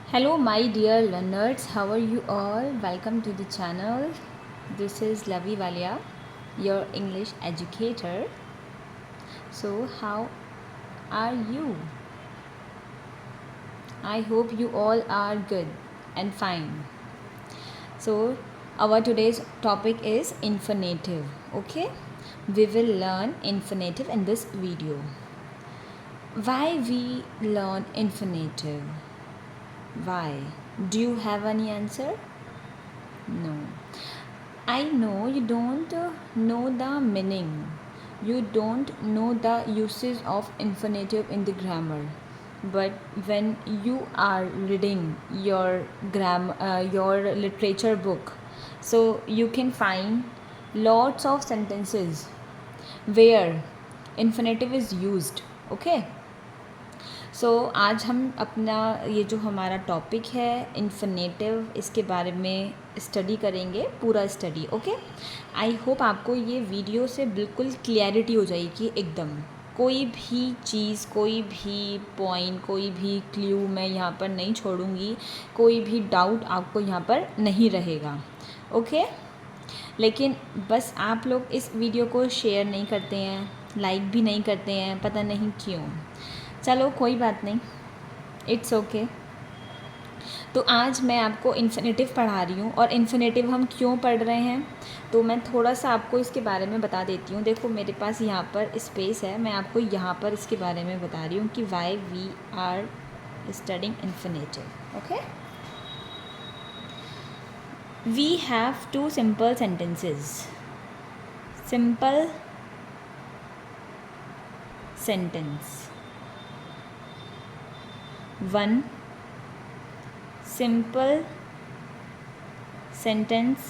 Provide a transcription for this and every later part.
Hello, my dear learners. How are you all? Welcome to the channel. This is Lavi Walia, your English educator. So, how are you? I hope you all are good and fine. So, our today's topic is infinitive. Okay, we will learn infinitive in this video. Why we learn infinitive? Why? Do you have any answer? No. I know you don't know the meaning. You don't know the uses of infinitive in the grammar. But when you are reading your literature book, so you can find lots of sentences where infinitive is used. Okay. सो आज हम अपना ये जो हमारा topic है infinitive, इसके बारे में स्टडी करेंगे, पूरा स्टडी. ओके, आई होप आपको ये वीडियो से बिल्कुल क्लियरिटी हो जाएगी एकदम. कोई भी चीज़, कोई भी पॉइंट, कोई भी क्ल्यू मैं यहाँ पर नहीं छोड़ूंगी. कोई भी डाउट आपको यहाँ पर नहीं रहेगा. ओके, लेकिन बस आप लोग इस वीडियो को शेयर नहीं करते हैं, लाइक भी नहीं करते हैं, पता नहीं क्यों. चलो कोई बात नहीं, इट्स ओके. तो आज मैं आपको इन्फिनेटिव पढ़ा रही हूँ. और इन्फिनेटिव हम क्यों पढ़ रहे हैं तो मैं थोड़ा सा आपको इसके बारे में बता देती हूँ. देखो मेरे पास यहाँ पर स्पेस है, मैं आपको यहाँ पर इसके बारे में बता रही हूँ कि why we are studying infinitive. Okay, we have two simple sentences. सिंपल sentence one simple sentence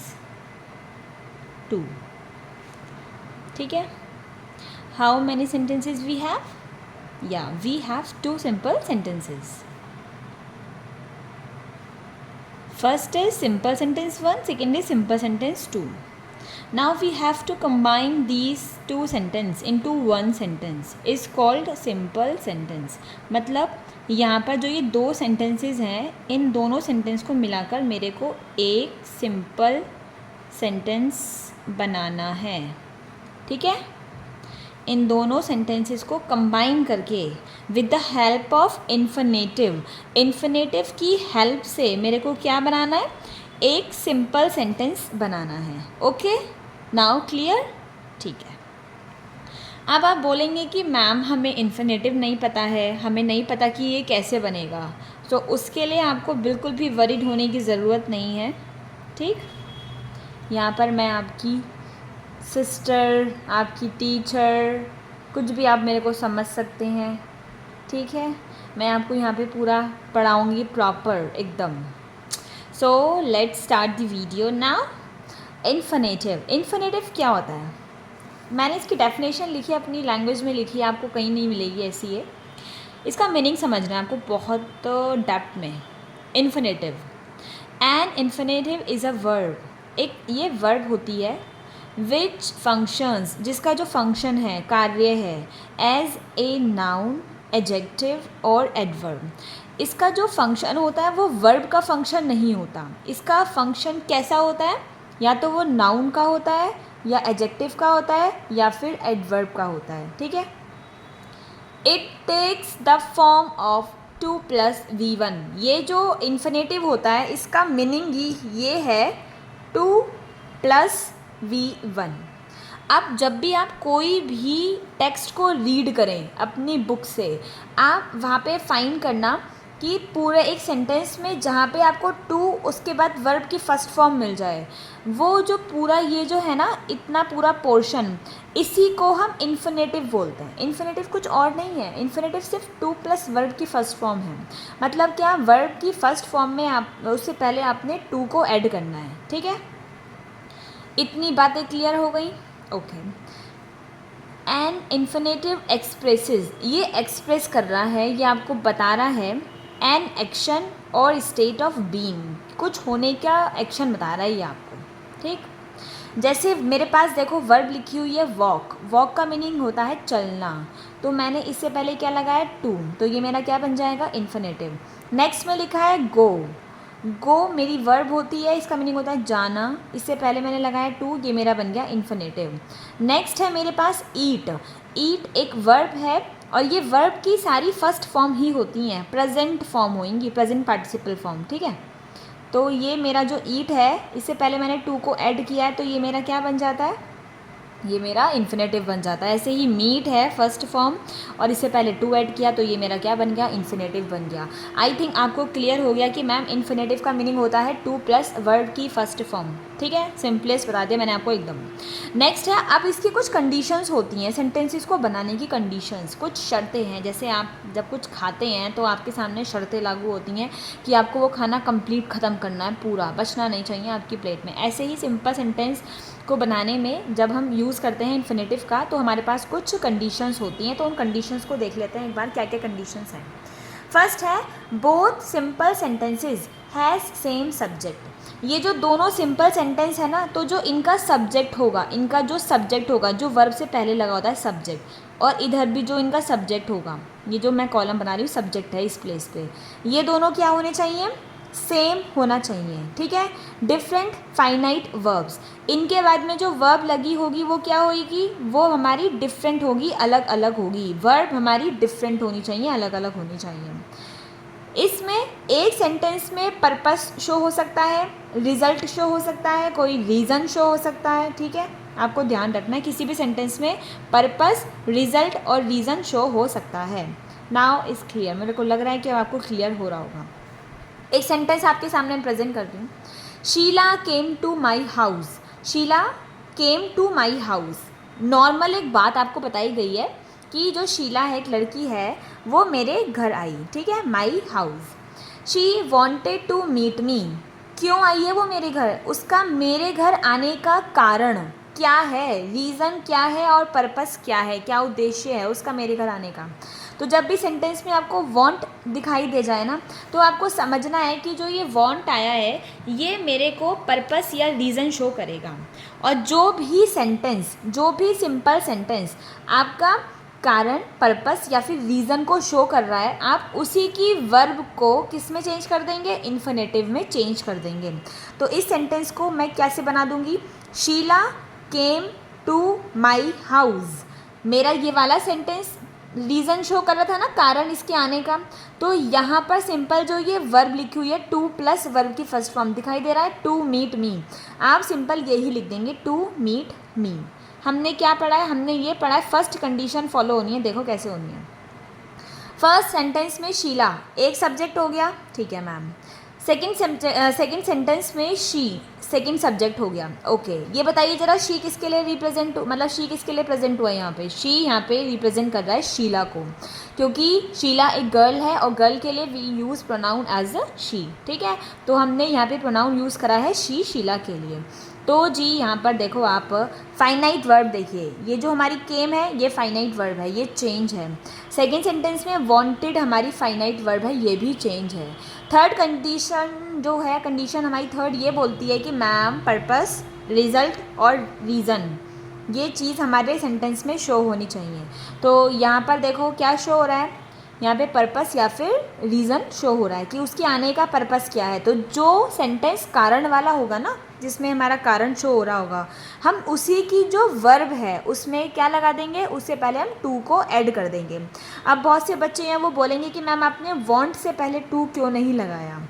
two. ठीक है, how many sentences we have? Yeah, we have two simple sentences. First is simple sentence one, second is simple sentence two. Now we have to combine these two sentences into one sentence is called simple sentence. मतलब यहाँ पर जो ये दो sentences हैं, इन दोनों sentence को मिलाकर मेरे को एक सिंपल सेंटेंस बनाना है. ठीक है, इन दोनों सेंटेंसेस को कंबाइन करके with the help of infinitive, infinitive की हेल्प से मेरे को क्या बनाना है, एक सिंपल सेंटेंस बनाना है. Okay, now clear. ठीक है, अब आप बोलेंगे कि मैम हमें इन्फिनेटिव नहीं पता है, हमें नहीं पता कि ये कैसे बनेगा. तो उसके लिए आपको बिल्कुल भी वरीड होने की ज़रूरत नहीं है. ठीक, यहाँ पर मैं आपकी सिस्टर, आपकी टीचर, कुछ भी आप मेरे को समझ सकते हैं. ठीक है, मैं आपको यहाँ पे पूरा पढ़ाऊँगी प्रॉपर एकदम. So let's start the video now. Infinitive, infinitive क्या होता है? मैंने इसकी डेफिनेशन लिखी है, अपनी लैंग्वेज में लिखी है, आपको कहीं नहीं मिलेगी ऐसी है. इसका मीनिंग समझना है आपको बहुत डेप्थ में. Infinitive, an infinitive is a verb. एक ये वर्ब होती है विच फंक्शंस, जिसका जो फंक्शन है, कार्य है, एज ए नाउन, एडजेक्टिव और एडवर्ब. इसका जो फंक्शन होता है वो वर्ब का फंक्शन नहीं होता. इसका फंक्शन कैसा होता है? या तो वो नाउन का होता है, या एडजेक्टिव का होता है, या फिर एडवर्ब का होता है. ठीक है, it takes the form of 2+V1. ये जो इन्फिनेटिव होता है इसका मीनिंग ही ये है 2+V1. अब जब भी आप कोई भी टेक्स्ट को रीड करें अपनी बुक से, आप वहाँ पे फाइंड करना कि पूरे एक सेंटेंस में जहाँ पे आपको टू, उसके बाद वर्ब की फर्स्ट फॉर्म मिल जाए, वो जो पूरा ये जो है ना, इतना पूरा पोर्शन, इसी को हम इन्फिनेटिव बोलते हैं. इन्फिनेटिव कुछ और नहीं है. इन्फिनेटिव सिर्फ 2+ वर्ब की फर्स्ट फॉर्म है. मतलब क्या, वर्ब की फर्स्ट फॉर्म में आप उससे पहले आपने टू को ऐड करना है. ठीक है, इतनी बातें क्लियर हो गई. ओके, एन इन्फिनेटिव एक्सप्रेसेस, ये एक्सप्रेस कर रहा है, ये आपको बता रहा है एन एक्शन और स्टेट ऑफ बीइंग, कुछ होने का एक्शन बता रहा है ये आपको. ठीक, जैसे मेरे पास देखो वर्ब लिखी हुई है वॉक. वॉक का मीनिंग होता है चलना. तो मैंने इससे पहले क्या लगाया, टू, तो ये मेरा क्या बन जाएगा, इन्फिनेटिव. नेक्स्ट में लिखा है गो। गो मेरी वर्ब होती है, इसका मीनिंग होता है जाना। इससे पहले मैंने लगाया टू, ये मेरा बन गया इन्फिनेटिव। नेक्स्ट है मेरे पास ईट। ईट एक वर्ब है और ये वर्ब की सारी फर्स्ट फॉर्म ही होती हैं, प्रेजेंट फॉर्म होंगी, प्रेजेंट पार्टिसिपल फॉर्म, ठीक है। तो ये मेरा जो ईट है, इससे पहले मैंने टू को ऐड किया है, तो ये मेरा क्या बन जाता है, ये मेरा इन्फिनेटिव बन जाता है। ऐसे ही मीट है फर्स्ट फॉर्म और इससे पहले टू ऐड किया, तो ये मेरा क्या बन गया, इन्फिनेटिव बन गया। आई थिंक आपको क्लियर हो गया कि मैम इन्फिनेटिव का मीनिंग होता है टू प्लस वर्ब की फर्स्ट फॉर्म, ठीक है। सिंपलेस्ट बता दिया मैंने आपको एकदम। नेक्स्ट है, अब इसकी कुछ कंडीशंस होती हैं सेंटेंसेस को बनाने की, कंडीशंस, कुछ शर्तें हैं। जैसे आप जब कुछ खाते हैं तो आपके सामने शर्तें लागू होती हैं कि आपको वो खाना कंप्लीट ख़त्म करना है, पूरा बचना नहीं चाहिए आपकी प्लेट में। ऐसे ही सिंपल सेंटेंस को बनाने में जब हम यूज़ करते हैं इन्फिनेटिव का, तो हमारे पास कुछ कंडीशंस होती हैं। तो उन कंडीशंस को देख लेते हैं एक बार, क्या क्या कंडीशंस हैं। फर्स्ट है, both simple sentences has same subject. ये जो दोनों सिंपल सेंटेंस है ना, तो जो इनका सब्जेक्ट होगा, इनका जो सब्जेक्ट होगा, जो वर्ब से पहले लगा होता है सब्जेक्ट, और इधर भी जो इनका सब्जेक्ट होगा, ये जो मैं कॉलम बना रही हूँ सब्जेक्ट है इस प्लेस पे, ये दोनों क्या होने चाहिए, सेम होना चाहिए, ठीक है। डिफरेंट फाइनाइट वर्ब्स, इनके बाद में जो वर्ब लगी होगी वो क्या होगी, वो हमारी डिफरेंट होगी, अलग अलग होगी। वर्ब हमारी डिफरेंट होनी चाहिए, अलग अलग होनी चाहिए। इसमें एक सेंटेंस में पर्पस शो हो सकता है, रिजल्ट शो हो सकता है, कोई रीज़न शो हो सकता है, ठीक है। आपको ध्यान रखना है किसी भी सेंटेंस में पर्पस, रिजल्ट और रीज़न शो हो सकता है। नाउ इज़ क्लियर, मेरे को लग रहा है कि आपको क्लियर हो रहा होगा। एक सेंटेंस आपके सामने मैं प्रेजेंट करती हूँ। Sheela came to my house. Sheela came to my house. Normal एक बात आपको बताई गई है कि जो शीला है, एक लड़की है, वो मेरे घर आई, ठीक है, my house. She wanted to meet me. क्यों आई है वो मेरे घर, उसका मेरे घर आने का कारण क्या है, रीज़न क्या है और पर्पस क्या है, क्या उद्देश्य है उसका मेरे घर आने का। तो जब भी सेंटेंस में आपको वांट दिखाई दे जाए ना, तो आपको समझना है कि जो ये वांट आया है, ये मेरे को पर्पस या रीज़न शो करेगा। और जो भी सेंटेंस, जो भी सिंपल सेंटेंस आपका कारण, पर्पस या फिर रीज़न को शो कर रहा है, आप उसी की वर्ब को किस में चेंज कर देंगे, इन्फिनेटिव में चेंज कर देंगे। तो इस सेंटेंस को मैं कैसे बना दूंगी, Sheela came to my house. मेरा ये वाला सेंटेंस रीज़न शो कर रहा था ना, कारण इसके आने का, तो यहाँ पर सिंपल जो ये वर्ब लिखी हुई है, टू प्लस वर्ब की फर्स्ट फॉर्म दिखाई दे रहा है, टू मीट मी, आप सिंपल यही लिख देंगे, टू मीट मी। हमने क्या पढ़ा है, हमने ये पढ़ा है फर्स्ट कंडीशन फॉलो होनी है, देखो कैसे होनी है। फर्स्ट सेंटेंस में शीला एक सब्जेक्ट हो गया, ठीक है मैम। सेकेंड सेंटेंस में शी सेकेंड सब्जेक्ट हो गया, ओके। ये बताइए जरा, शी किसके लिए रिप्रेजेंट, मतलब शी किसके लिए प्रेजेंट हुआ है यहाँ पे, शी यहाँ पे रिप्रेजेंट कर रहा है शीला को, क्योंकि शीला एक गर्ल है और गर्ल के लिए we use pronoun as a she, ठीक है। तो हमने यहाँ पे प्रोनाउन यूज़ करा है शी, शीला के लिए। तो जी यहाँ पर देखो आप, फाइनाइट वर्ब देखिए, ये जो हमारी केम है ये फाइनाइट वर्ब है, ये चेंज है। सेकेंड सेंटेंस में वांटेड हमारी फाइनाइट वर्ब है, ये भी चेंज है। थर्ड कंडीशन जो है, कंडीशन हमारी थर्ड ये बोलती है कि मैम पर्पस, रिजल्ट और रीज़न, ये चीज़ हमारे सेंटेंस में शो होनी चाहिए। तो यहाँ पर देखो क्या शो हो रहा है, यहाँ पे पर्पस या फिर रीज़न शो हो रहा है कि उसके आने का पर्पस क्या है। तो जो सेंटेंस कारण वाला होगा ना, जिसमें हमारा कारण शो हो रहा होगा, हम उसी की जो वर्ब है उसमें क्या लगा देंगे, उससे पहले हम टू को ऐड कर देंगे। अब बहुत से बच्चे हैं वो बोलेंगे कि मैम आपने वांट से पहले टू क्यों नहीं लगाया।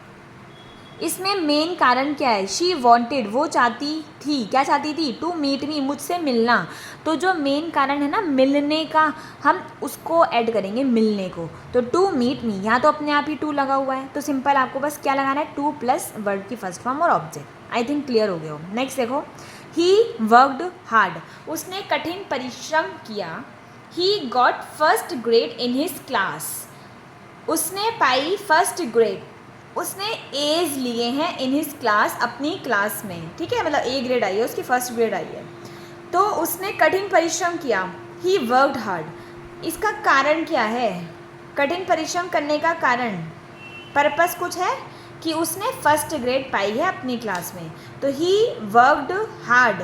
इसमें मेन कारण क्या है, शी वॉन्टेड, वो चाहती थी, क्या चाहती थी, टू मीट मी, मुझसे मिलना। तो जो मेन कारण है ना मिलने का, हम उसको ऐड करेंगे मिलने को। तो टू मीट मी, यहाँ तो अपने आप ही टू लगा हुआ है, तो सिंपल आपको बस क्या लगाना है, टू प्लस वर्ड की फर्स्ट फॉर्म और ऑब्जेक्ट। आई थिंक क्लियर हो गया हो। नेक्स्ट देखो, ही वर्कड हार्ड, उसने कठिन परिश्रम किया। He got first grade in his class, उसने पाई फर्स्ट ग्रेड, उसने एज लिए हैं इन हिज क्लास, अपनी क्लास में, ठीक है, मतलब ए ग्रेड आई है, उसकी फर्स्ट ग्रेड आई है। तो उसने कठिन परिश्रम किया, ही वर्कड हार्ड। इसका कारण क्या है, कठिन परिश्रम करने का कारण, पर्पस कुछ है कि उसने फर्स्ट ग्रेड पाई है अपनी क्लास में। तो he worked hard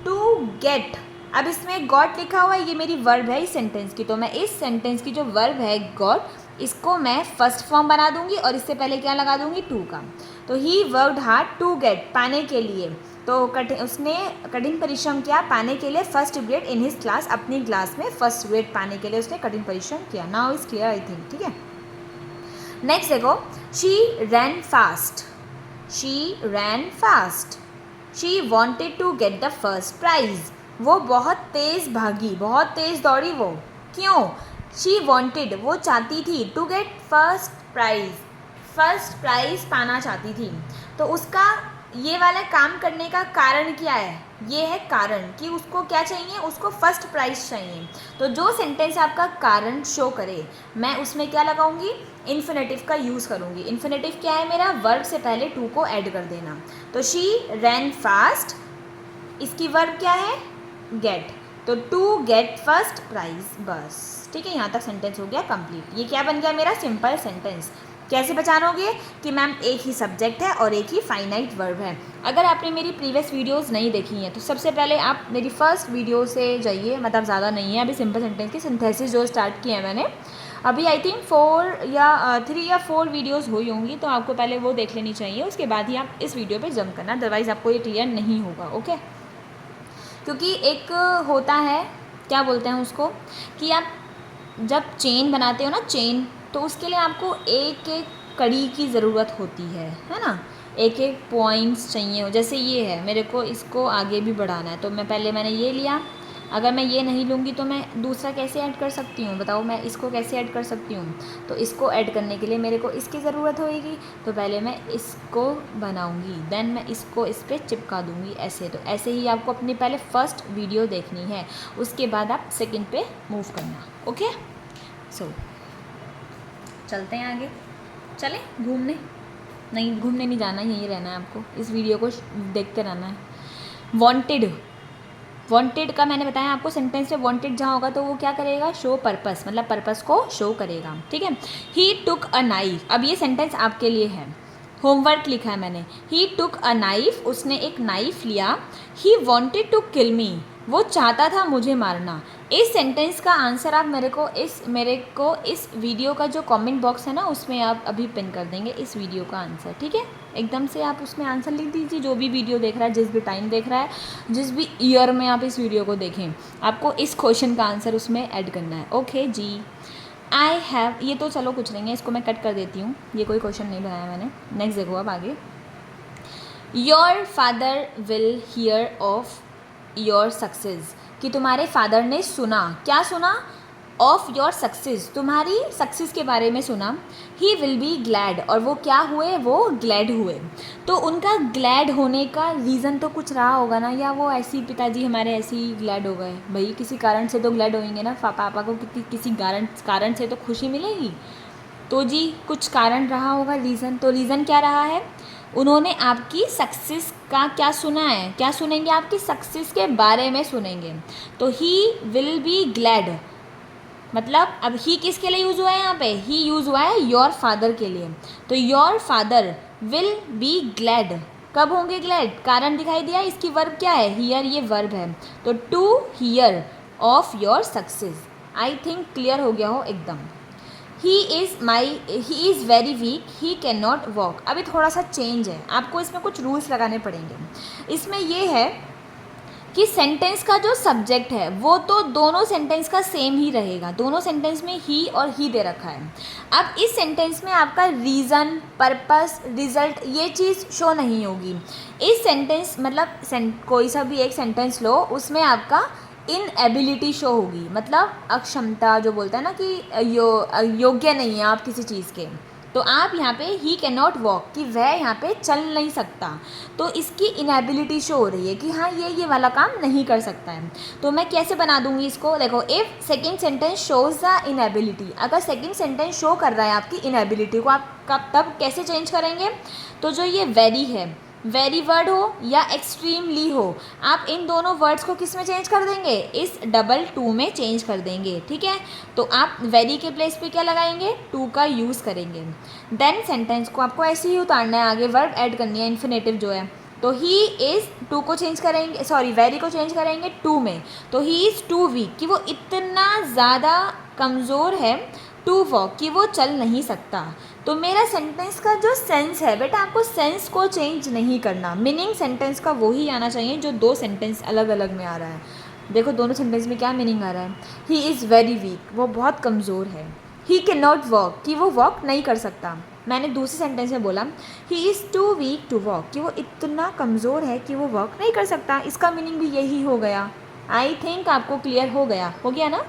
to get, अब इसमें गॉट लिखा हुआ है, ये मेरी वर्ब है इस सेंटेंस की, तो मैं इस सेंटेंस की जो वर्ब है गॉट, इसको मैं फर्स्ट फॉर्म बना दूंगी और इससे पहले क्या लगा दूंगी, टू का। तो he worked hard to get, पाने के लिए, तो उसने कठिन परिश्रम किया पाने के लिए first grade in his class, अपनी क्लास में फर्स्ट ग्रेड पाने के लिए उसने कठिन परिश्रम किया। Now is clear I think, ठीक है। नेक्स्ट देखो, she ran fast, she ran fast, she wanted to get the first prize, वो बहुत तेज़ भागी, बहुत तेज़ दौड़ी वो, क्यों, शी वॉन्टेड, वो चाहती थी, to get first prize, first prize पाना चाहती थी। तो उसका ये वाला काम करने का कारण क्या है, ये है कारण, कि उसको क्या चाहिए, उसको फर्स्ट प्राइज चाहिए। तो जो सेंटेंस आपका कारण शो करे, मैं उसमें क्या लगाऊंगी, इन्फिनेटिव का यूज़ करूंगी। इन्फिनेटिव क्या है मेरा, वर्ब से पहले टू को ऐड कर देना। तो शी रैन फास्ट, इसकी वर्ब क्या है, गेट, तो टू गेट फर्स्ट प्राइज, बस, ठीक है। यहाँ तक सेंटेंस हो गया कंप्लीट। ये क्या बन गया मेरा, सिंपल सेंटेंस। कैसे पहचानोगे कि मैम एक ही सब्जेक्ट है और एक ही फाइनाइट वर्ब है। अगर आपने मेरी प्रीवियस वीडियोस नहीं देखी हैं तो सबसे पहले आप मेरी फर्स्ट वीडियो से जाइए, मतलब ज़्यादा नहीं है, अभी सिंपल सेंटेंस की सिंथेसिस जो स्टार्ट की है मैंने, अभी आई थिंक 3 या 4 वीडियोस हुई होंगी, तो आपको पहले वो देख लेनी चाहिए, उसके बाद ही आप इस वीडियो पे जंप करना, अदरवाइज़ आपको ये क्लियर नहीं होगा, ओके। क्योंकि एक होता है, क्या बोलते हैं उसको, कि आप जब चेन बनाते हो ना, चेन, तो उसके लिए आपको एक एक कड़ी की ज़रूरत होती है ना, एक एक पॉइंट्स चाहिए हो। जैसे ये है, मेरे को इसको आगे भी बढ़ाना है, तो मैंने ये लिया, अगर मैं ये नहीं लूँगी तो मैं दूसरा कैसे ऐड कर सकती हूँ, बताओ, मैं इसको कैसे ऐड कर सकती हूँ। तो इसको ऐड करने के लिए मेरे को इसकी ज़रूरत होगी, तो पहले मैं इसको बनाऊँगी, देन मैं इसको इस पर चिपका दूँगी, ऐसे। तो ऐसे ही आपको अपनी पहले फर्स्ट वीडियो देखनी है, उसके बाद आप सेकंड पे मूव करना, ओके। सो चलते हैं आगे, चलें घूमने, नहीं घूमने नहीं जाना, यहीं रहना है आपको, इस वीडियो को देखते रहना है। वांटेड, वांटेड का मैंने बताया आपको, सेंटेंस में वांटेड जहाँ होगा तो वो क्या करेगा, शो पर्पस, मतलब पर्पस को शो करेगा, ठीक है। ही टुक अ नाइफ, अब ये सेंटेंस आपके लिए है, होमवर्क लिखा है मैंने। ही टुक अ नाइफ, उसने एक नाइफ लिया। ही वॉन्टेड टू किल मी, वो चाहता था मुझे मारना। इस सेंटेंस का आंसर आप मेरे को इस वीडियो का जो कमेंट बॉक्स है ना, उसमें आप अभी पिन कर देंगे इस वीडियो का आंसर, ठीक है। एकदम से आप उसमें आंसर लिख दीजिए, जो भी वीडियो देख रहा है, जिस भी टाइम देख रहा है, जिस भी ईयर में आप इस वीडियो को देखें, आपको इस क्वेश्चन का आंसर उसमें ऐड करना है, ओके जी। आई हैव, ये तो चलो कुछ नहीं है, इसको मैं कट कर देती हूँ, ये कोई क्वेश्चन नहीं बनाया मैंने। नेक्स्ट देखो अब आगे, your father will hear of your success, कि तुम्हारे फादर ने सुना, क्या सुना, ऑफ योर सक्सेस, तुम्हारी सक्सेस के बारे में सुना। ही विल बी ग्लैड, और वो क्या हुए, वो ग्लैड हुए। तो उनका ग्लैड होने का रीज़न तो कुछ रहा होगा ना, या वो ऐसी, पिताजी हमारे ऐसे ही ग्लैड हो गए, भाई किसी कारण से तो ग्लैड होंगे ना, पापा को किसी कारण से तो खुशी मिलेगी, तो जी कुछ कारण रहा होगा, रीज़न। तो रीज़न क्या रहा है, उन्होंने आपकी सक्सेस का क्या सुना है, क्या सुनेंगे, आपकी सक्सेस के बारे में सुनेंगे। तो ही विल बी ग्लैड, मतलब अब ही किसके लिए यूज़ हुआ है, यहाँ पे ही यूज़ हुआ है योर फादर के लिए। तो your father will be glad, कब होंगे ग्लैड, कारण दिखाई दिया, इसकी वर्ब क्या है, हियर, ये वर्ब है। तो to hear of your success, I think clear हो गया हो एकदम। He is very weak, he can not walk. अभी थोड़ा सा चेंज है, आपको इसमें कुछ रूल्स लगाने पड़ेंगे। इसमें ये है कि सेंटेंस का जो सब्जेक्ट है वो तो दोनों सेंटेंस का सेम ही रहेगा, दोनों सेंटेंस में ही और ही दे रखा है। अब इस सेंटेंस में आपका रीज़न, पर्पस, रिजल्ट, ये चीज़ शो नहीं होगी। इस सेंटेंस मतलब कोई सा भी एक सेंटेंस लो, उसमें आपका इनएबिलिटी शो होगी, मतलब अक्षमता, जो बोलता है ना कि योग्य नहीं है आप किसी चीज़ के। तो आप यहाँ पे ही कैन नॉट वॉक, कि वह यहाँ पे चल नहीं सकता, तो इसकी इनएबिलिटी शो हो रही है कि हाँ ये वाला काम नहीं कर सकता है। तो मैं कैसे बना दूँगी इसको, देखो, if second sentence shows the inability, अगर सेकेंड सेंटेंस शो कर रहा है आपकी इनएबिलिटी को, आप तब कैसे चेंज करेंगे, तो जो ये वेरी है, वेरी वर्ड हो या एक्सट्रीमली हो, आप इन दोनों वर्ड्स को किस में चेंज कर देंगे, इस डबल टू में चेंज कर देंगे, ठीक है। तो आप वेरी के प्लेस पे क्या लगाएंगे, टू का यूज़ करेंगे। देन सेंटेंस को आपको ऐसे ही उतारना है, आगे वर्ब ऐड करनी है, इन्फिनेटिव जो है। तो ही इज़, टू को चेंज करेंगे, सॉरी वेरी को चेंज करेंगे टू में। तो ही इज़ टू वीक, कि वो इतना ज़्यादा कमज़ोर है, टू वॉक कि वो चल नहीं सकता। तो मेरा सेंटेंस का जो सेंस है बेटा, आपको सेंस को चेंज नहीं करना, मीनिंग सेंटेंस का वही आना चाहिए जो दो सेंटेंस अलग अलग में आ रहा है। देखो दोनों सेंटेंस में क्या मीनिंग आ रहा है, ही इज़ वेरी वीक, वो बहुत कमज़ोर है। ही कैन नॉट वॉक कि वो वॉक नहीं कर सकता। मैंने दूसरे सेंटेंस में बोला he is too weak to walk कि वो इतना कमज़ोर है कि वो वॉक नहीं कर सकता। इसका मीनिंग भी यही हो गया। आई थिंक आपको क्लियर हो गया ना।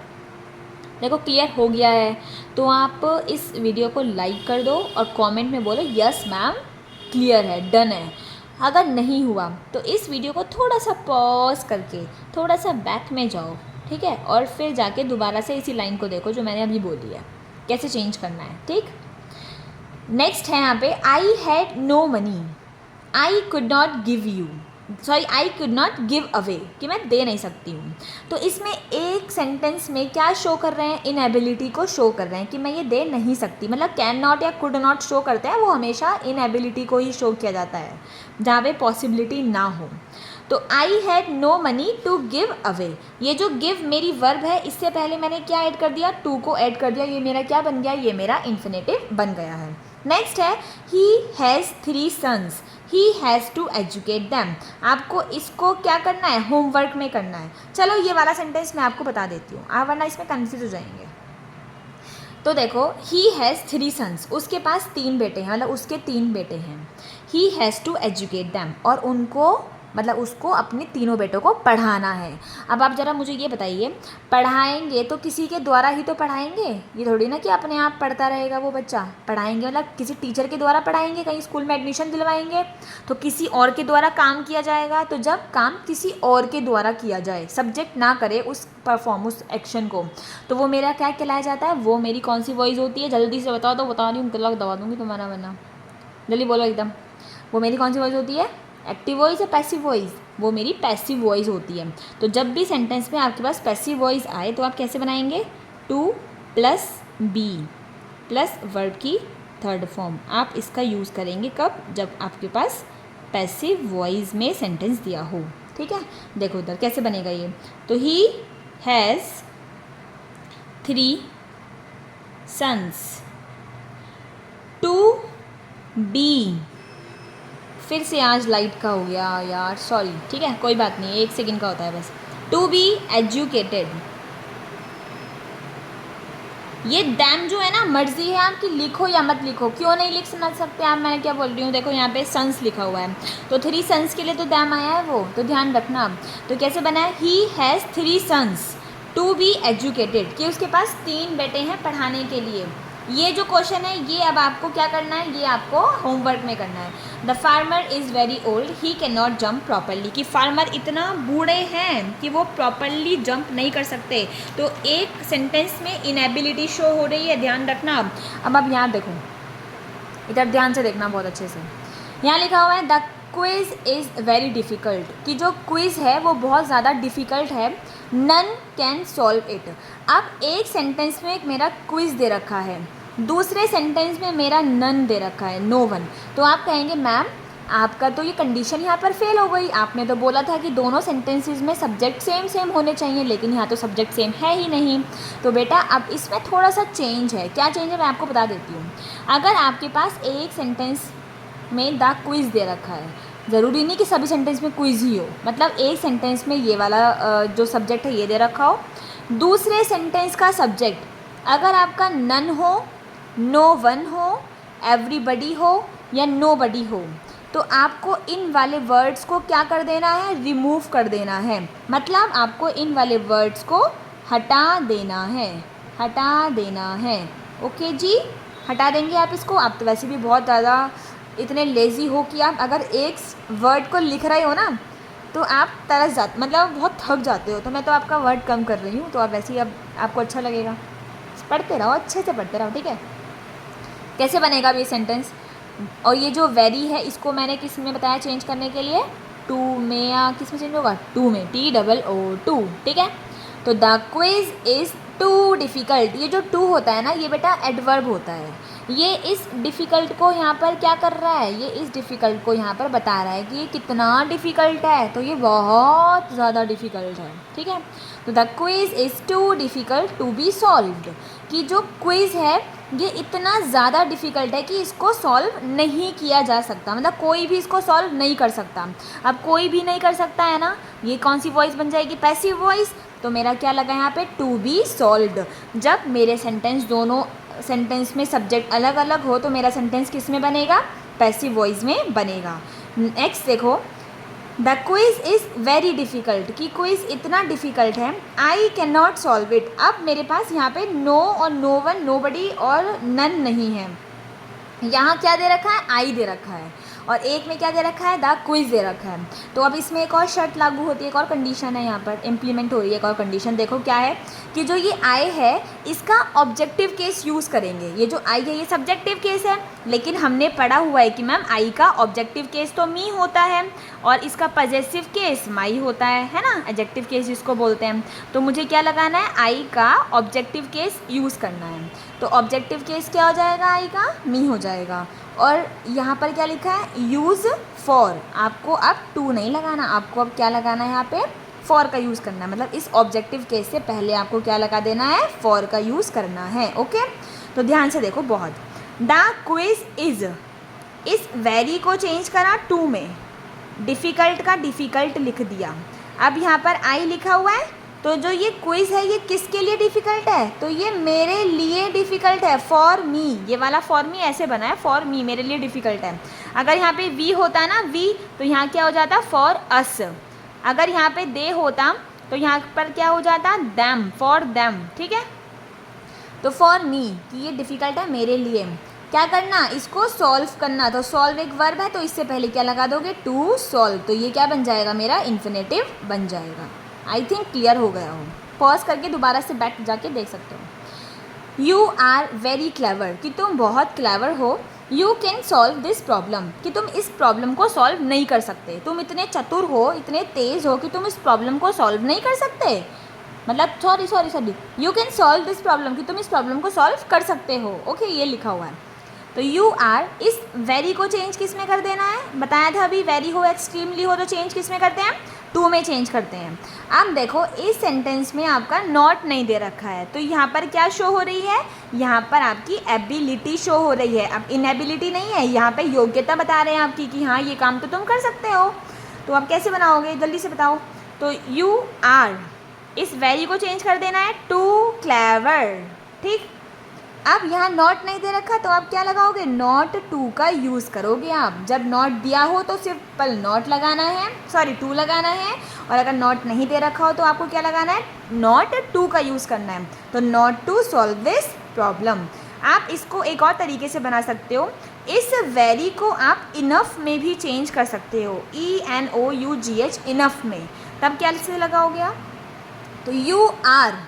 देखो क्लियर हो गया है तो आप इस वीडियो को लाइक कर दो और कमेंट में बोलो यस मैम क्लियर है, डन है। अगर नहीं हुआ तो इस वीडियो को थोड़ा सा पॉज करके थोड़ा सा बैक में जाओ, ठीक है, और फिर जाके दोबारा से इसी लाइन को देखो जो मैंने अभी बोली है, कैसे चेंज करना है, ठीक। नेक्स्ट है यहाँ पे I had no money, I could not give you, sorry I could not give away कि मैं दे नहीं सकती हूँ। तो इसमें एक सेंटेंस में क्या शो कर रहे हैं, इनएबिलिटी को शो कर रहे हैं कि मैं ये दे नहीं सकती। मतलब कैन नॉट या कुड नॉट शो करते हैं वो हमेशा इनएबिलिटी को ही शो किया जाता है जहाँ पे पॉसिबिलिटी ना हो। तो I had no money to give away, ये जो गिव मेरी वर्ब है इससे पहले मैंने क्या ऐड कर दिया, टू को ऐड कर दिया, ये मेरा क्या बन गया, ये मेरा इन्फिनेटिव बन गया है। नेक्स्ट है he has 3 sons, he has to educate them. आपको इसको क्या करना है, होमवर्क में करना है। चलो ये वाला सेंटेंस मैं आपको बता देती हूँ, आप वरना इसमें कन्फ्यूज हो जाएंगे। तो देखो ही हैज़ 3 सन्स, उसके पास 3 बेटे हैं, मतलब उसके 3 बेटे हैं। He has to educate them, और उनको मतलब उसको अपने तीनों बेटों को पढ़ाना है। अब आप ज़रा मुझे ये बताइए, पढ़ाएंगे तो किसी के द्वारा ही तो पढ़ाएंगे, ये थोड़ी ना कि अपने आप पढ़ता रहेगा वो बच्चा। पढ़ाएंगे मतलब किसी टीचर के द्वारा पढ़ाएंगे, कहीं स्कूल में एडमिशन दिलवाएंगे तो किसी और के द्वारा काम किया जाएगा। तो जब काम किसी और के द्वारा किया जाए, सब्जेक्ट ना करे उस उस एक्शन को, तो वो मेरा क्या कहलाया जाता है, वो मेरी कौन सी वॉइस होती है, जल्दी से बताओ तो बता रही हूँ, गला दबा दूँगी तुम्हारा वरना, जल्दी बोलो एकदम। वो मेरी कौन सी वॉइस होती है, एक्टिव वॉइस या पैसिव वॉइस, वो मेरी पैसिव वॉइस होती है। तो जब भी सेंटेंस में आपके पास पैसिव वॉइस आए तो आप कैसे बनाएंगे, to plus be plus verb की थर्ड फॉर्म। आप इसका यूज़ करेंगे कब, जब आपके पास पैसिव वॉइस में सेंटेंस दिया हो, ठीक है। देखो उधर कैसे बनेगा ये, तो he has 3 sons, to be, फिर से आज लाइट का हो गया यार, सॉरी, ठीक है कोई बात नहीं, 1 सेकेंड का होता है बस। टू बी एजुकेटेड, ये दैम जो है ना, मर्जी है आपकी, लिखो या मत लिखो। क्यों नहीं लिख समझ सकते आप, मैं क्या बोल रही हूँ, देखो यहाँ पे सन्स लिखा हुआ है तो 3 सन्स के लिए तो दैम आया है वो, तो ध्यान रखना। अब तो कैसे बना है, he has 3 sons to be educated, कि उसके पास 3 बेटे हैं पढ़ाने के लिए। ये जो क्वेश्चन है ये अब आपको क्या करना है, ये आपको होमवर्क में करना है। The farmer is very old, he can not jump properly, कि फार्मर इतना बूढ़े हैं कि वो प्रॉपरली जंप नहीं कर सकते। तो एक सेंटेंस में इनएबिलिटी शो हो रही है, ध्यान रखना। अब आप यहाँ देखो, इधर ध्यान से देखना बहुत अच्छे से। यहाँ लिखा हुआ है the quiz is very difficult, कि जो क्विज़ है वो बहुत ज़्यादा डिफ़िकल्ट है। None can solve it. अब एक सेंटेंस में एक मेरा क्विज़ दे रखा है, दूसरे सेंटेंस में मेरा नन दे रखा है, नो वन। तो आप कहेंगे मैम आपका तो ये कंडीशन यहाँ पर फेल हो गई, आपने तो बोला था कि दोनों सेंटेंसेस में सब्जेक्ट सेम सेम होने चाहिए, लेकिन यहाँ तो सब्जेक्ट सेम है ही नहीं। तो बेटा अब इसमें थोड़ा सा चेंज है। क्या चेंज है मैं आपको बता देती हूँ। अगर आपके पास एक सेंटेंस में द क्विज़ दे रखा है, ज़रूरी नहीं कि सभी सेंटेंस में क्विज़ ही हो, मतलब एक सेंटेंस में ये वाला जो सब्जेक्ट है ये दे रखा हो, दूसरे सेंटेंस का सब्जेक्ट अगर आपका नन हो, नो वन हो, एवरीबडी हो या नोबडी हो, तो आपको इन वाले वर्ड्स को क्या कर देना है, रिमूव कर देना है। मतलब आपको इन वाले वर्ड्स को हटा देना है, हटा देना है। ओके जी, हटा देंगे आप इसको। आप तो वैसे भी बहुत ज़्यादा इतने लेज़ी हो कि आप अगर एक वर्ड को लिख रहे हो ना तो आप तरस जाते, मतलब बहुत थक जाते हो। तो मैं तो आपका वर्ड कम कर रही हूँ, तो आप वैसे ही अब आपको अच्छा लगेगा। पढ़ते रहो, अच्छे से पढ़ते रहो, ठीक है। कैसे बनेगा अब ये सेंटेंस, और ये जो वेरी है इसको मैंने किस में बताया चेंज करने के लिए, टू में, या किस में चेंज होगा, टू में, TOO, ठीक है। तो the quiz is too difficult, ये जो टू होता है ना ये बेटा एडवर्ब होता है। ये इस डिफ़िकल्ट को यहाँ पर क्या कर रहा है, ये इस डिफ़िकल्ट को यहाँ पर बता रहा है कि ये कितना डिफ़िकल्ट है, तो ये बहुत ज़्यादा डिफ़िकल्ट है, ठीक है। तो the quiz is too difficult to be solved, कि जो क्विज़ है ये इतना ज़्यादा डिफ़िकल्ट है कि इसको सॉल्व नहीं किया जा सकता, मतलब कोई भी इसको सॉल्व नहीं कर सकता। अब कोई भी नहीं कर सकता है ना, ये कौन सी वॉइस बन जाएगी, पैसिव वॉइस। तो मेरा क्या लगा यहाँ पे, टू बी सॉल्व्ड। जब मेरे सेंटेंस, दोनों सेंटेंस में सब्जेक्ट अलग अलग हो तो मेरा सेंटेंस किस में बनेगा, पैसिव वॉइस में बनेगा। नेक्स्ट देखो, the quiz is very difficult, कि क्विज़ इतना डिफ़िकल्ट है, I can not solve it. अब मेरे पास यहाँ पे नो और नो वन, नो बडी और नन नहीं है। यहाँ क्या दे रखा है, आई दे रखा है, और एक में क्या दे रखा है, द क्विज़ दे रखा है। तो अब इसमें एक और शर्त लागू होती है, एक और कंडीशन है यहाँ पर इम्प्लीमेंट हो रही है, एक और कंडीशन। देखो क्या है कि जो ये आई है इसका ऑब्जेक्टिव केस यूज़ करेंगे। ये जो आई है ये सब्जेक्टिव केस है, लेकिन हमने पढ़ा हुआ है कि मैम आई का ऑब्जेक्टिव केस तो मी होता है और इसका पॉजेसिव केस माई होता है ना, एडजेक्टिव केस जिसको बोलते हैं। तो मुझे क्या लगाना है, आई का ऑब्जेक्टिव केस यूज़ करना है। तो ऑब्जेक्टिव केस क्या हो जाएगा, आई का मी हो जाएगा। और यहाँ पर क्या लिखा है, यूज़ फॉर। आपको अब टू नहीं लगाना, आपको अब क्या लगाना है, यहाँ पे फॉर का यूज़ करना है। मतलब इस ऑब्जेक्टिव केस से पहले आपको क्या लगा देना है, फॉर का यूज़ करना है। ओके, तो ध्यान से देखो बहुत। द क्विज़ इज़, इस वेरी को चेंज करा टू में, डिफ़िकल्ट का डिफ़िकल्ट लिख दिया। अब यहाँ पर आई लिखा हुआ है, तो जो ये क्विज़ है ये किसके लिए डिफ़िकल्ट है, तो ये मेरे लिए डिफ़िकल्ट है, फॉर मी। ये वाला फॉर मी ऐसे बना है, फॉर मी, मेरे लिए डिफ़िकल्ट है। अगर यहाँ पे वी होता ना, वी, तो यहाँ क्या हो जाता, फॉर अस। अगर यहाँ पे दे होता तो यहाँ पर क्या हो जाता, दैम, फॉर दैम। ठीक है, तो फॉर मी कि ये डिफ़िकल्ट है मेरे लिए। क्या करना, इसको सॉल्व करना। तो सॉल्व एक वर्ब है, तो इससे पहले क्या लगा दोगे, टू सॉल्व। तो ये क्या बन जाएगा, मेरा इन्फिनेटिव बन जाएगा। आई थिंक क्लियर हो गया हो। पॉज करके दोबारा से बैठ जाके देख सकते हो। यू आर वेरी क्लेवर, कि तुम बहुत क्लेवर हो। You can solve this problem, कि तुम इस प्रॉब्लम को सॉल्व नहीं कर सकते। तुम इतने चतुर हो, इतने तेज़ हो कि तुम इस प्रॉब्लम को सॉल्व नहीं कर सकते। मतलब sorry you can solve this problem, कि तुम इस प्रॉब्लम को सॉल्व कर सकते हो। ओके, ये लिखा हुआ है। तो यू आर, इस वेरी को चेंज किस में कर देना है, बताया था अभी, वेरी हो, एक्सट्रीमली हो, तो चेंज किस में करते हैं, टू में चेंज करते हैं। अब देखो इस सेंटेंस में आपका नॉट नहीं दे रखा है, तो यहाँ पर क्या शो हो रही है, यहाँ पर आपकी एबिलिटी शो हो रही है। अब इनएबिलिटी नहीं है, यहाँ पे योग्यता बता रहे हैं आपकी कि हाँ ये काम तो तुम कर सकते हो। तो आप कैसे बनाओगे, जल्दी से बताओ। तो यू आर, इस वेरी को चेंज कर देना है टू क्लेवर। ठीक, अब यहाँ नॉट नहीं दे रखा तो आप क्या लगाओगे, नॉट टू का यूज़ करोगे। आप जब नॉट दिया हो तो सिंपल नॉट लगाना है, सॉरी टू लगाना है, और अगर नॉट नहीं दे रखा हो तो आपको क्या लगाना है, नॉट टू का यूज़ करना है। तो not to solve this problem. आप इसको एक और तरीके से बना सकते हो, इस वेरी को आप इनफ में भी चेंज कर सकते हो, ENOUGH, इनफ में। तब क्या से लगाओगे आप, तो यू आर,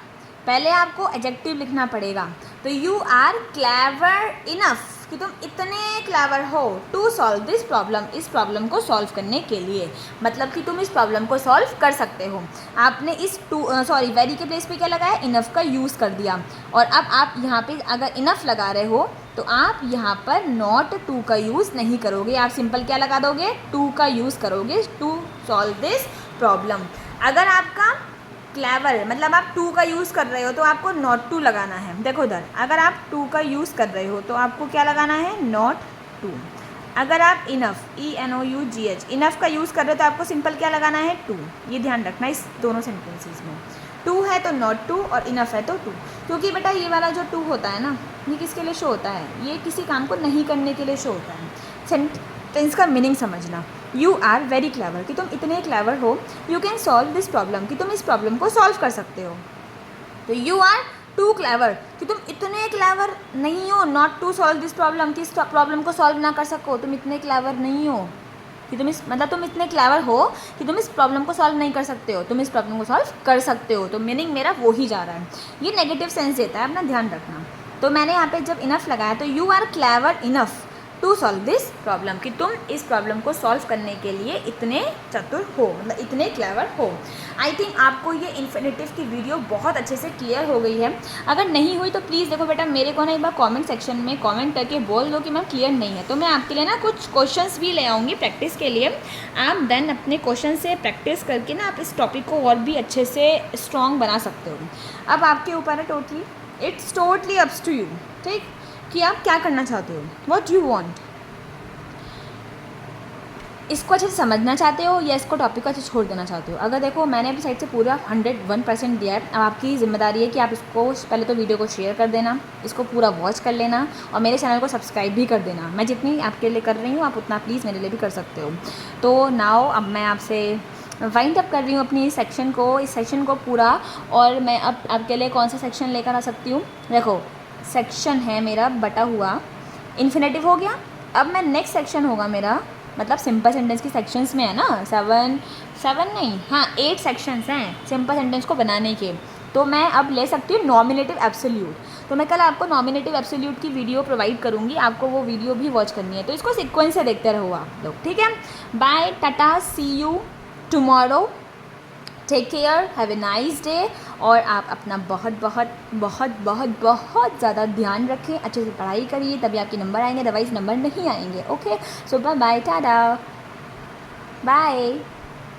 पहले आपको एडजेक्टिव लिखना पड़ेगा। तो यू आर क्लेवर इनफ, कि तुम इतने क्लेवर हो टू सॉल्व दिस प्रॉब्लम, इस प्रॉब्लम को सॉल्व करने के लिए। मतलब कि तुम इस प्रॉब्लम को सॉल्व कर सकते हो। आपने इस वेरी के प्लेस पे क्या लगाया, इनफ का यूज़ कर दिया। और अब आप यहाँ पे अगर इनफ लगा रहे हो तो आप यहाँ पर नॉट टू का यूज़ नहीं करोगे, आप सिंपल क्या लगा दोगे, टू का यूज़ करोगे, टू सॉल्व दिस प्रॉब्लम। अगर आपका क्लेवर मतलब आप टू का यूज़ कर रहे हो तो आपको नॉट टू लगाना है। देखो इधर, अगर आप टू का यूज़ कर रहे हो तो आपको क्या लगाना है, नॉट टू। अगर आप इनफ, ENOUGH, इनफ का यूज़ कर रहे हो तो आपको सिंपल क्या लगाना है, टू। ये ध्यान रखना इस दोनों सेंटेंसेस में, टू है तो नॉट टू और इनफ है तो टू। क्योंकि बेटा ये वाला जो टू होता है ना, ये किसके लिए शो होता है, ये किसी काम को नहीं करने के लिए शो होता है। सेंटेंस का मीनिंग समझना, यू आर वेरी क्लेवर, कि तुम इतने क्लेवर हो। You can solve this problem, कि तुम इस प्रॉब्लम को सॉल्व कर सकते हो। तो यू आर टू क्लेवर, कि तुम इतने क्लेवर नहीं हो, not to solve this problem, कि इस प्रॉब्लम को सॉल्व ना कर सको। तुम इतने क्लेवर नहीं हो कि तुम तुम इतने क्लेवर हो कि तुम इस प्रॉब्लम को सॉल्व नहीं कर सकते हो, तुम इस प्रॉब्लम को सॉल्व कर सकते हो। तो मीनिंग मेरा वो ही जा रहा है, ये नेगेटिव सेंस देता है, अपना ध्यान रखना। तो मैंने यहाँ पे जब इनफ लगाया तो you are clever enough to solve this problem, कि तुम इस प्रॉब्लम को सॉल्व करने के लिए इतने चतुर हो, मतलब इतने क्लेवर हो। आई थिंक आपको ये इन्फिनेटिव की वीडियो बहुत अच्छे से क्लियर हो गई है। अगर नहीं हुई तो प्लीज़ देखो बेटा, मेरे को ना एक बार कमेंट सेक्शन में कमेंट करके बोल दो कि मैम क्लियर नहीं है, तो मैं आपके लिए ना कुछ क्वेश्चंस भी ले आऊँगी प्रैक्टिस के लिए। आप देन अपने क्वेश्चन से प्रैक्टिस करके ना आप इस टॉपिक को और भी अच्छे से स्ट्रॉन्ग बना सकते हो। अब आपके ऊपर है totally, it's totally ups to you, ठीक, कि आप क्या करना चाहते हो, व्हाट यू वांट। इसको अच्छे से समझना चाहते हो या इसको टॉपिक को अच्छे से छोड़ देना चाहते हो। अगर देखो मैंने अपनी साइड से पूरा 101% दिया है, अब आपकी ज़िम्मेदारी है कि आप इसको पहले तो वीडियो को शेयर कर देना, इसको पूरा वॉच कर लेना और मेरे चैनल को सब्सक्राइब भी कर देना। मैं जितनी आपके लिए कर रही हूँ आप उतना प्लीज़ मेरे लिए भी कर सकते हो। तो नाउ अब मैं आपसे वाइंड अप कर रही हूँ अपनी इस सेक्शन को पूरा। और मैं अब आपके लिए कौन सा सेक्शन लेकर आ सकती हूँ। देखो सेक्शन है मेरा बटा हुआ, इन्फिनेटिव हो गया। अब मैं नेक्स्ट सेक्शन होगा मेरा, मतलब सिंपल सेंटेंस की सेक्शंस में है ना, 8 सेक्शंस हैं सिंपल सेंटेंस को बनाने के। तो मैं अब ले सकती हूँ नॉमिनेटिव एब्सोल्यूट। तो मैं कल आपको नॉमिनेटिव एब्सोल्यूट की वीडियो प्रोवाइड करूँगी, आपको वो वीडियो भी वॉच करनी है। तो इसको सीक्वेंस से देखते रहो आप लोग, ठीक है। Bye, tata, see you tomorrow, take care, have a nice day. और आप अपना बहुत बहुत बहुत बहुत बहुत ज़्यादा ध्यान रखें, अच्छे से पढ़ाई करिए, तभी आपके नंबर आएंगे, अदरवाइज़ नंबर नहीं आएंगे। ओके, सो बाय बाय, टाटा, बाय।